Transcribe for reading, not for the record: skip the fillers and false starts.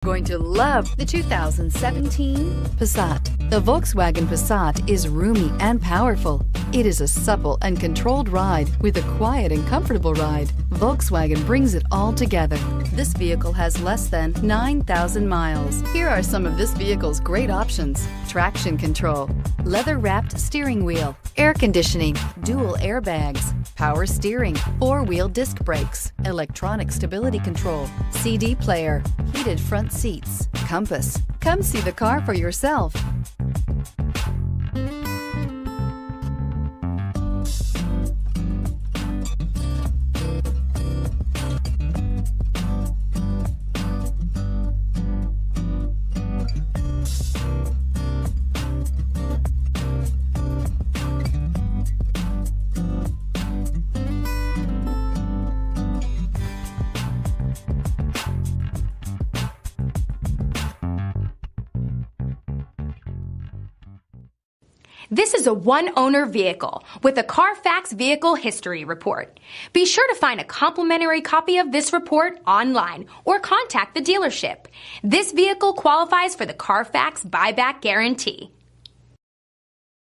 Going to love the 2017 Passat. The Volkswagen Passat is roomy and powerful. It is a supple and controlled ride with a quiet and comfortable ride. Volkswagen brings it all together. This vehicle has less than 9,000 miles. Here are some of this vehicle's great options: traction control, leather-wrapped steering wheel, air conditioning, dual airbags, power steering, four-wheel disc brakes, electronic stability control, CD player, heated front seats, compass. Come see the car for yourself. This is a one-owner vehicle with a CARFAX Vehicle History Report. Be sure to find a complimentary copy of this report online or contact the dealership. This vehicle qualifies for the CARFAX Buyback Guarantee.